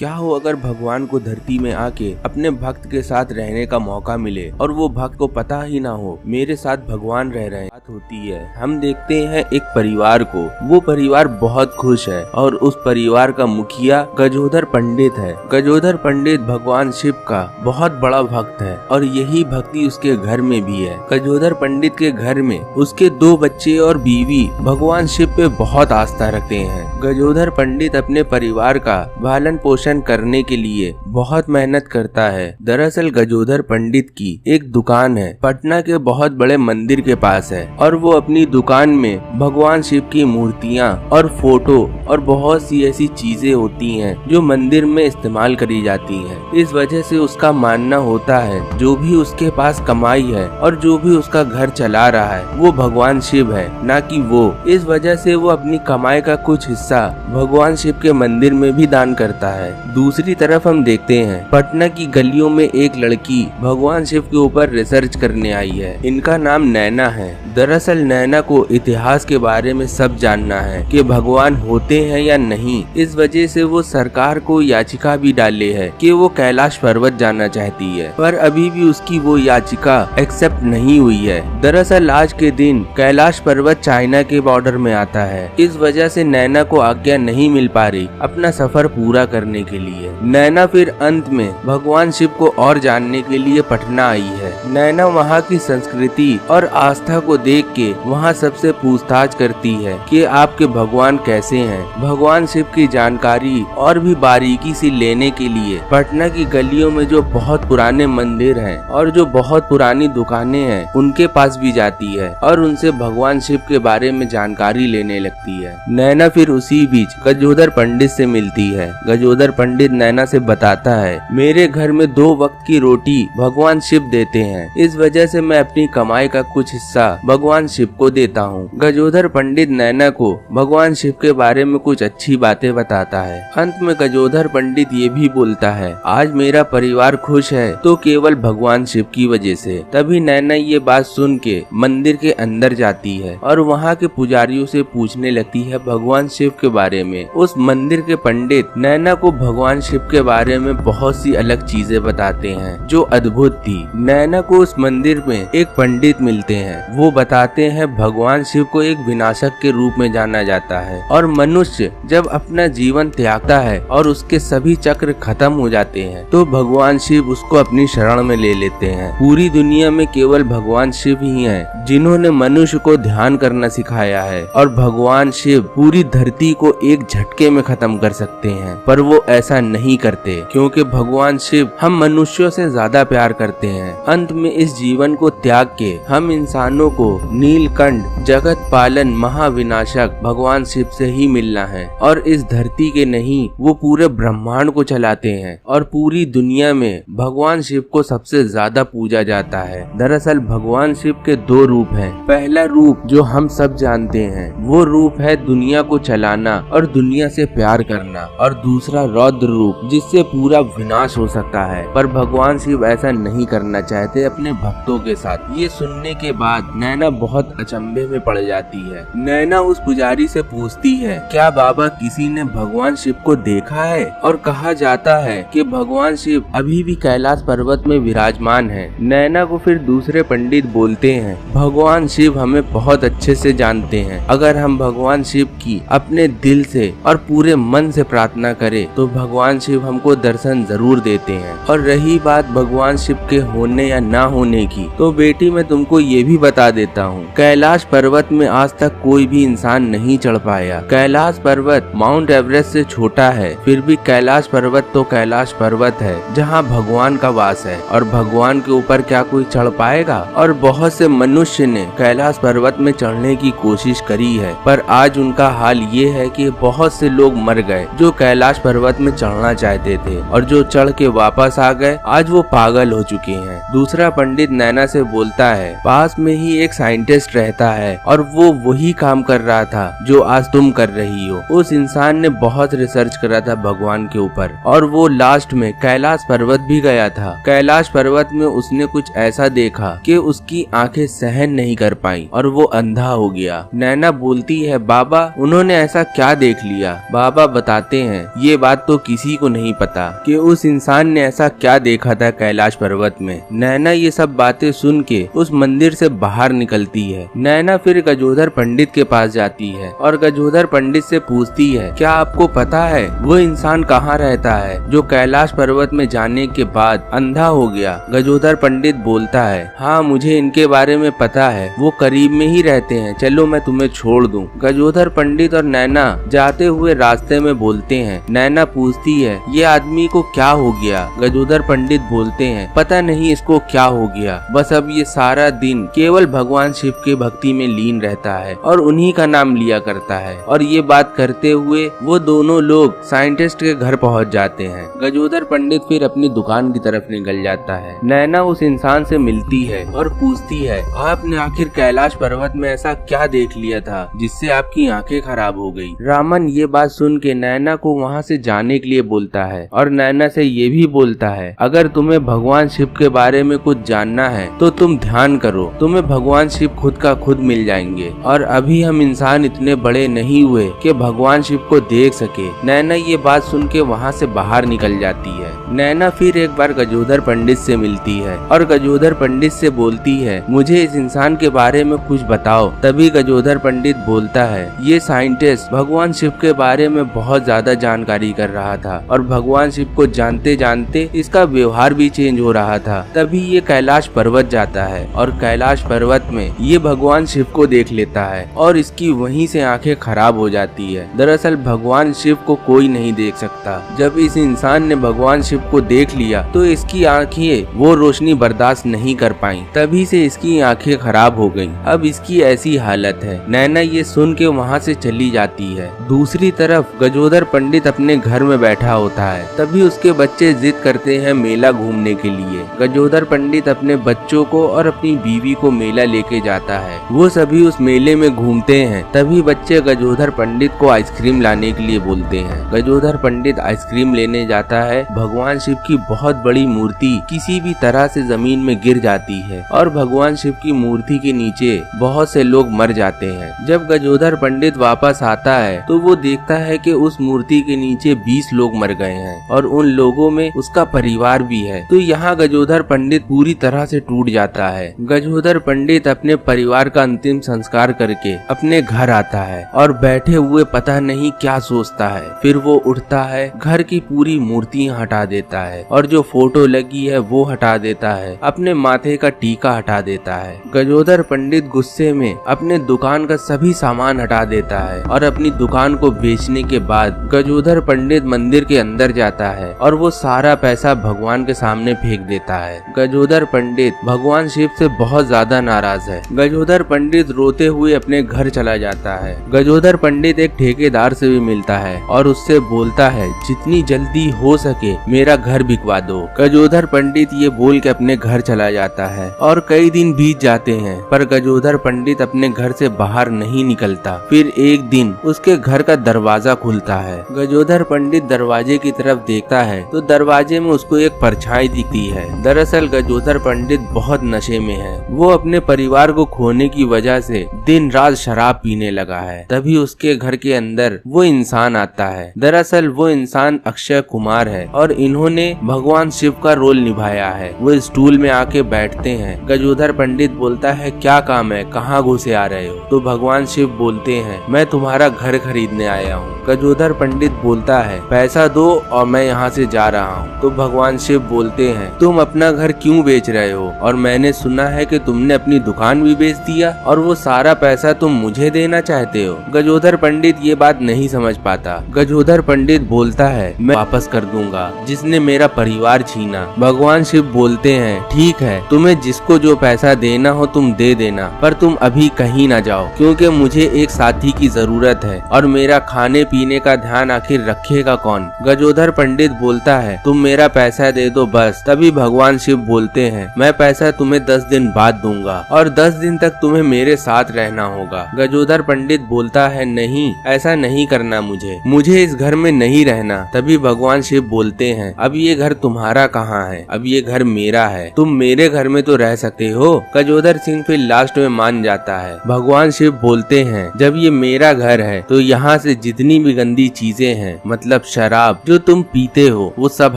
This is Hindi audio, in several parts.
क्या हो अगर भगवान को धरती में आके अपने भक्त के साथ रहने का मौका मिले और वो भक्त को पता ही ना हो मेरे साथ भगवान रह रहे हैं। बात होती है, हम देखते हैं एक परिवार को, वो परिवार बहुत खुश है और उस परिवार का मुखिया गजोधर पंडित है। गजोधर पंडित भगवान शिव का बहुत बड़ा भक्त है और यही भक्ति उसके घर में भी है। गजोधर पंडित के घर में उसके 2 बच्चे और बीवी भगवान शिव पे बहुत आस्था रखते हैं। गजोधर पंडित अपने परिवार का पालन पोषण करने के लिए बहुत मेहनत करता है। दरअसल गजोधर पंडित की एक दुकान है, पटना के बहुत बड़े मंदिर के पास है और वो अपनी दुकान में भगवान शिव की मूर्तियाँ और फोटो और बहुत सी ऐसी चीजें होती हैं जो मंदिर में इस्तेमाल करी जाती हैं। इस वजह से उसका मानना होता है जो भी उसके पास कमाई है और जो भी उसका घर चला रहा है वो भगवान शिव है, ना कि वो। इस वजह से वो अपनी कमाई का कुछ हिस्सा भगवान शिव के मंदिर में भी दान करता है। दूसरी तरफ हम देखते हैं पटना की गलियों में एक लड़की भगवान शिव के ऊपर रिसर्च करने आई है। इनका नाम नैना है। दरअसल नैना को इतिहास के बारे में सब जानना है कि भगवान होते हैं या नहीं। इस वजह से वो सरकार को याचिका भी डाले है कि वो कैलाश पर्वत जाना चाहती है, पर अभी भी उसकी वो याचिका एक्सेप्ट नहीं हुई है। दरअसल आज के दिन कैलाश पर्वत चाइना के बॉर्डर में आता है। इस वजह से नैना को आज्ञा नहीं मिल पा रही अपना सफर पूरा करने के लिए। नैना फिर अंत में भगवान शिव को और जानने के लिए पटना आई है। नैना वहाँ की संस्कृति और आस्था को देख के वहाँ सबसे पूछताछ करती है कि आपके भगवान कैसे हैं। भगवान शिव की जानकारी और भी बारीकी से लेने के लिए पटना की गलियों में जो बहुत पुराने मंदिर हैं और जो बहुत पुरानी दुकानें हैं उनके पास भी जाती है और उनसे भगवान शिव के बारे में जानकारी लेने लगती है। नैना फिर उसी बीच गजोधर पंडित से मिलती है। गजोधर पंडित नैना से बताता है, मेरे घर में 2 वक्त की रोटी भगवान शिव देते हैं, इस वजह से मैं अपनी कमाई का कुछ हिस्सा भगवान शिव को देता हूँ। गजोधर पंडित नैना को भगवान शिव के बारे में कुछ अच्छी बातें बताता है। अंत में गजोधर पंडित ये भी बोलता है, आज मेरा परिवार खुश है तो केवल भगवान शिव की वजह से। तभी नैना ये बात सुन के मंदिर के अंदर जाती है और वहाँ के पुजारियों से पूछने लगती है भगवान शिव के बारे में। उस मंदिर के पंडित नैना को भगवान शिव के बारे में बहुत सी अलग चीजें बताते हैं जो अद्भुत थी। नैना को उस मंदिर में एक पंडित मिलते हैं। वो बताते हैं भगवान शिव को एक विनाशक के रूप में जाना जाता है और मनुष्य जब अपना जीवन त्यागता है और उसके सभी चक्र खत्म हो जाते हैं तो भगवान शिव उसको अपनी शरण में ले लेते हैं। पूरी दुनिया में केवल भगवान शिव ही हैं जिन्होंने मनुष्य को ध्यान करना सिखाया है और भगवान शिव पूरी धरती को एक झटके में खत्म कर सकते हैं, पर वो ऐसा नहीं करते क्योंकि भगवान शिव हम मनुष्यों से ज्यादा प्यार करते हैं। अंत में इस जीवन को त्याग के हम इंसानों को नीलकंठ जगत पालन महाविनाशक भगवान शिव से ही मिलना है और इस धरती के नहीं वो पूरे ब्रह्मांड को चलाते हैं और पूरी दुनिया में भगवान शिव को सबसे ज्यादा पूजा जाता है। दरअसल भगवान शिव के 2 रूप हैं। पहला रूप जो हम सब जानते हैं वो रूप है दुनिया को चलाना और दुनिया से प्यार करना, और दूसरा रौद्र रूप जिससे पूरा विनाश हो सकता है, पर भगवान शिव ऐसा नहीं करना चाहते अपने भक्तों के साथ। ये सुनने के बाद नैना बहुत अचंभे में पड़ जाती है। नैना उस पुजारी से पूछती है, क्या बाबा किसी ने भगवान शिव को देखा है? और कहा जाता है कि भगवान शिव अभी भी कैलाश पर्वत में विराजमान है। नैना को फिर दूसरे पंडित बोलते हैं, भगवान शिव हमें बहुत अच्छे से जानते हैं। अगर हम भगवान शिव की अपने दिल से और पूरे मन से प्रार्थना करें तो भगवान शिव हमको दर्शन जरूर देते हैं। और रही बात भगवान शिव के होने या ना होने की, तो बेटी मैं तुमको ये भी बता देता हूँ, कैलाश पर्वत में आज तक कोई भी इंसान नहीं चढ़ पाया। कैलाश पर्वत माउंट एवरेस्ट से छोटा है, फिर भी कैलाश पर्वत तो कैलाश पर्वत है जहाँ भगवान का वास है, और भगवान के ऊपर क्या कोई चढ़ पाएगा? और बहुत से मनुष्य ने कैलाश पर्वत में चढ़ने की कोशिश करी है, पर आज उनका हाल ये है कि बहुत से लोग मर गए जो कैलाश पर्वत में चढ़ना चाहते थे, और जो चढ़ के वापस आ गए आज वो पागल हो चुके हैं। दूसरा पंडित नैना से बोलता है, पास में ही एक साइंटिस्ट रहता है और वो वही काम कर रहा था जो आज तुम कर रही हो। उस इंसान ने बहुत रिसर्च करा था भगवान के ऊपर और वो लास्ट में कैलाश पर्वत भी गया था। कैलाश पर्वत में उसने कुछ ऐसा देखा कि उसकी आंखें सहन नहीं कर पाई और वो अंधा हो गया। नैना बोलती है, बाबा उन्होंने ऐसा क्या देख लिया? बाबा बताते हैं, ये बात तो किसी को नहीं पता कि उस इंसान ने ऐसा क्या देखा था कैलाश पर्वत में। नैना ये सब बातें सुन के उस मंदिर से बाहर निकलती है। नैना फिर गजोधर पंडित के पास जाती है और गजोधर पंडित से पूछती है, क्या आपको पता है वो इंसान कहाँ रहता है जो कैलाश पर्वत में जाने के बाद अंधा हो गया? गजोधर पंडित बोलता है, हाँ मुझे इनके बारे में पता है, वो करीब में ही रहते हैं, चलो मैं तुम्हें छोड़ दूं। गजोधर पंडित और नैना जाते हुए रास्ते में बोलते हैं। नैना पूछती है, ये आदमी को क्या हो गया? गजोधर पंडित बोलते हैं, पता नहीं इसको क्या हो गया, बस अब ये सारा दिन केवल भगवान शिव के भक्ति में लीन रहता है और उन्हीं का नाम लिया करता है। और ये बात करते हुए वो दोनों लोग साइंटिस्ट के घर पहुंच जाते हैं। गजोधर पंडित फिर अपनी दुकान की तरफ निकल जाता है। नैना उस इंसान से मिलती है और पूछती है, आपने आखिर कैलाश पर्वत में ऐसा क्या देख लिया था जिससे आपकी आंखें खराब हो गई? रामन ये बात सुन के नैना को वहाँ से जाने के लिए बोलता है और नैना से ये भी बोलता है, अगर तुम्हें भगवान शिव के बारे में कुछ जानना है तो तुम ध्यान करो, तुम्हें भगवान शिव खुद का खुद मिल जाएंगे और अभी हम इंसान इतने बड़े नहीं हुए कि भगवान शिव को देख सके। नैना ये बात सुन के वहाँ से बाहर निकल जाती है। नैना फिर एक बार गजोधर पंडित से मिलती है और गजोधर पंडित से बोलती है, मुझे इस इंसान के बारे में कुछ बताओ। तभी गजोधर पंडित बोलता है, ये साइंटिस्ट भगवान शिव के बारे में बहुत ज्यादा जानकारी कर रहा था और भगवान शिव को जानते जानते इसका व्यवहार भी चेंज हो रहा था। तभी ये कैलाश पर्वत जाता है और कैलाश पर्वत में ये भगवान शिव को देख लेता है और इसकी वहीं से आंखें खराब हो जाती है। दरअसल भगवान शिव को कोई नहीं देख सकता। जब इस इंसान ने भगवान शिव को देख लिया तो इसकी आंखें वो रोशनी बर्दाश्त नहीं कर पाई, तभी से इसकी आंखें खराब हो गईं। अब इसकी ऐसी हालत है। नैना ये सुन के वहाँ से चली जाती है। दूसरी तरफ गजोधर पंडित अपने घर में बैठा होता है। तभी उसके बच्चे जिद करते हैं मेला घूमने के लिए। गजोधर पंडित अपने बच्चों को और अपनी बीवी को मेला लेके जाता है। वो सभी उस मेले में घूमते हैं। तभी बच्चे गजोधर पंडित को आइसक्रीम लाने के लिए बोलते हैं। गजोधर पंडित आइसक्रीम लेने जाता है। भगवान शिव की बहुत बड़ी मूर्ति किसी भी तरह से जमीन में गिर जाती है और भगवान शिव की मूर्ति के नीचे बहुत से लोग मर जाते हैं। जब गजोधर पंडित वापस आता है तो वो देखता है कि उस मूर्ति के नीचे 20 लोग मर गए हैं और उन लोगों में उसका परिवार भी है। तो यहाँ गजोधर पंडित पूरी तरह से टूट जाता है। गजोधर पंडित अपने परिवार का अंतिम संस्कार करके अपने घर आता है और बैठे हुए पता नहीं क्या सोचता है। फिर वो उठता है, घर की पूरी मूर्तियाँ हटा देता है और जो फोटो लगी है वो हटा देता है, अपने माथे का टीका हटा देता है। गजोधर पंडित गुस्से में अपने दुकान का सभी सामान हटा देता है और अपनी दुकान को बेचने के बाद गजोधर पंडित मंदिर के अंदर जाता है और वो सारा पैसा भगवान के सामने फेंक देता है। गजोधर पंडित भगवान शिव से बहुत ज्यादा नाराज है। गजोधर पंडित रोते हुए अपने घर चला जाता है। गजोधर पंडित एक ठेकेदार से भी मिलता है और उससे बोलता है, जितनी जल्दी हो सके मेरा घर बिकवा दो। गजोधर पंडित ये बोल के अपने घर चला जाता है और कई दिन बीत जाते हैं पर गजोधर पंडित अपने घर से बाहर नहीं निकलता। फिर एक दिन उसके घर का दरवाजा खुलता है। गजोधर पंडित दरवाजे की तरफ देखता है तो दरवाजे में उसको एक परछाई दिखती है। दरअसल गजोधर पंडित बहुत नशे में है। वो अपने परिवार को खोने की वजह से दिन रात शराब पीने लगा है। तभी उसके घर के अंदर वो इंसान आता है। दरअसल वो इंसान अक्षय कुमार है और इन्होंने भगवान शिव का रोल निभाया है। वो स्टूल में आके बैठते हैं। गजोधर पंडित बोलता है, क्या काम है, कहाँ घुसे आ रहे हो? तो भगवान शिव बोलते हैं, मैं तुम्हारा घर खरीदने आया हूँ। गजोधर पंडित बोलता है, पैसा दो और मैं यहाँ से जा रहा हूँ। तो भगवान शिव बोलते हैं, तुम अपना घर क्यों बेच रहे हो? और मैंने सुना है कि तुमने अपनी दुकान भी बेच दिया और वो सारा पैसा तुम मुझे देना चाहते हो। गजोधर पंडित ये बात नहीं समझ पाता। गजोधर पंडित बोलता है, मैं वापस कर दूंगा जिसने मेरा परिवार छीना। भगवान शिव बोलते हैं, ठीक है, तुम्हें जिसको जो पैसा देना हो तुम दे देना, पर तुम अभी कहीं ना जाओ क्योंकि मुझे एक साथी की जरूरत है और मेरा खाने पीने का ध्यान आखिर रखेगा कौन? गजोधर पंडित बोलता है, तुम मेरा पैसा दे दो बस। तभी भगवान शिव बोलते हैं, मैं पैसा तुम्हें 10 दिन बाद दूंगा और 10 दिन तक तुम्हें मेरे साथ रहना होगा। गजोधर पंडित बोलता है, नहीं, ऐसा नहीं करना, मुझे इस घर में नहीं रहना। तभी भगवान शिव बोलते हैं, अब ये घर तुम्हारा कहाँ है? अब ये घर मेरा है, तुम मेरे घर में तो रह सकते हो। गजोधर सिंह फिर लास्ट में मान जाता है। भगवान शिव बोलते हैं, जब ये मेरा घर है तो यहाँ से जितनी भी गंदी चीजें हैं, मतलब मतलब शराब जो तुम पीते हो वो सब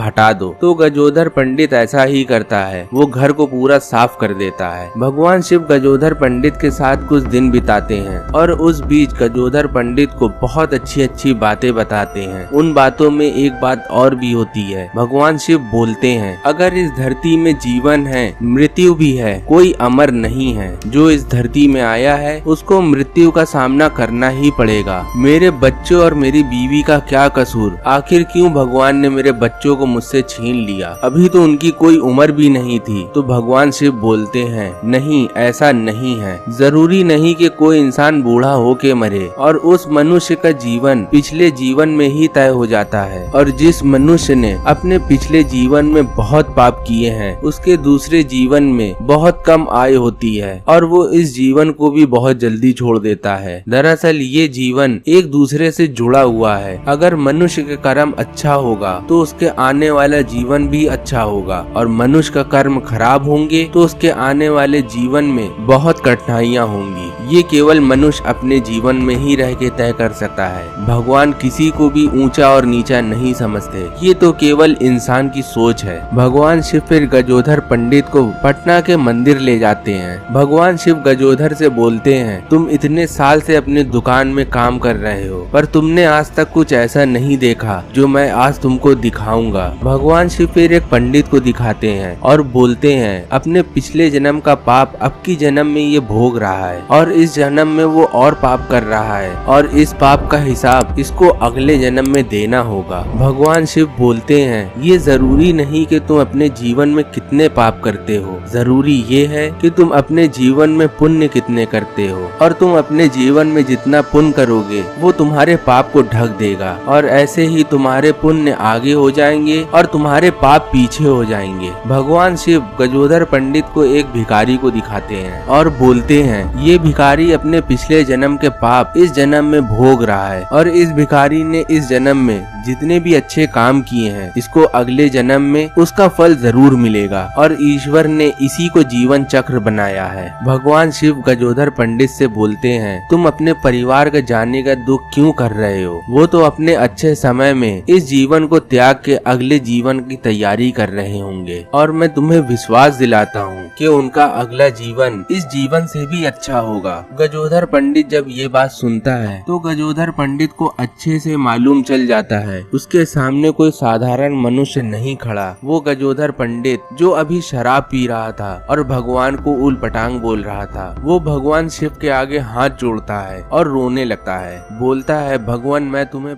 हटा दो। तो गजोधर पंडित ऐसा ही करता है, वो घर को पूरा साफ कर देता है। भगवान शिव गजोधर पंडित के साथ कुछ दिन बिताते हैं और उस बीच गजोधर पंडित को बहुत अच्छी अच्छी बातें बताते हैं। उन बातों में एक बात और भी होती है। भगवान शिव बोलते हैं, अगर इस धरती में जीवन है, मृत्यु भी है, कोई अमर नहीं है। जो इस धरती में आया है उसको मृत्यु का सामना करना ही पड़ेगा। मेरे बच्चों और मेरी बीवी का क्या कसूर? आखिर क्यों भगवान ने मेरे बच्चों को मुझसे छीन लिया? अभी तो उनकी कोई उम्र भी नहीं थी। तो भगवान शिव बोलते हैं, नहीं, ऐसा नहीं है। जरूरी नहीं कि कोई इंसान बूढ़ा होके मरे और उस मनुष्य का जीवन पिछले जीवन में ही तय हो जाता है। और जिस मनुष्य ने अपने पिछले जीवन में बहुत पाप किए हैं उसके दूसरे जीवन में बहुत कम आय होती है और वो इस जीवन को भी बहुत जल्दी छोड़ देता है। दरअसल ये जीवन एक दूसरे से जुड़ा हुआ है। अगर मनुष्य का कर्म अच्छा होगा तो उसके आने वाला जीवन भी अच्छा होगा और मनुष्य का कर्म खराब होंगे तो उसके आने वाले जीवन में बहुत कठिनाइयाँ होंगी। ये केवल मनुष्य अपने जीवन में ही रह के तय कर सकता है। भगवान किसी को भी ऊंचा और नीचा नहीं समझते, ये तो केवल इंसान की सोच है। भगवान शिव फिर गजोधर पंडित को पटना के मंदिर ले जाते हैं। भगवान शिव गजोधर से बोलते हैं, तुम इतने साल से अपने दुकान में काम कर रहे हो पर तुमने आज तक कुछ ऐसा नहीं देखा जो मैं आज तुमको दिखाऊंगा। भगवान शिव फिर एक पंडित को दिखाते हैं और बोलते हैं, अपने पिछले जन्म का पाप अब की जन्म में ये भोग रहा है और इस जन्म में वो और पाप कर रहा है और इस पाप का हिसाब इसको अगले जन्म में देना होगा। भगवान शिव बोलते हैं, ये जरूरी नहीं कि तुम अपने जीवन में कितने पाप करते हो, जरूरी ये है कि तुम अपने जीवन में पुण्य कितने करते हो और तुम अपने जीवन में जितना पुण्य करोगे वो तुम्हारे पाप को ढक देगा और ऐसे ही तुम्हारे पुण्य आगे हो जाएंगे और तुम्हारे पाप पीछे हो जाएंगे। भगवान शिव गजोधर पंडित को एक भिखारी को दिखाते हैं और बोलते हैं, ये भिखारी अपने पिछले जन्म के पाप इस जन्म में भोग रहा है और इस भिखारी ने इस जन्म में जितने भी अच्छे काम किए हैं इसको अगले जन्म में उसका फल जरूर मिलेगा और ईश्वर ने इसी को जीवन चक्र बनाया है। भगवान शिव गजोधर पंडित से बोलते हैं, तुम अपने परिवार का जाने का दुख क्यों कर रहे हो? वो तो अपने अच्छे समय में इस जीवन को त्याग के अगले जीवन की तैयारी कर रहे होंगे और मैं तुम्हें विश्वास दिलाता हूँ कि उनका अगला जीवन इस जीवन से भी अच्छा होगा। गजोधर पंडित जब ये बात सुनता है तो गजोधर पंडित को अच्छे से मालूम चल जाता है उसके सामने कोई साधारण मनुष्य नहीं खड़ा। वो गजोधर पंडित जो अभी शराब पी रहा था और भगवान को उल पटांग बोल रहा था, वो भगवान शिव के आगे हाथ जोड़ता है और रोने लगता है। बोलता है, भगवान मैं तुम्हें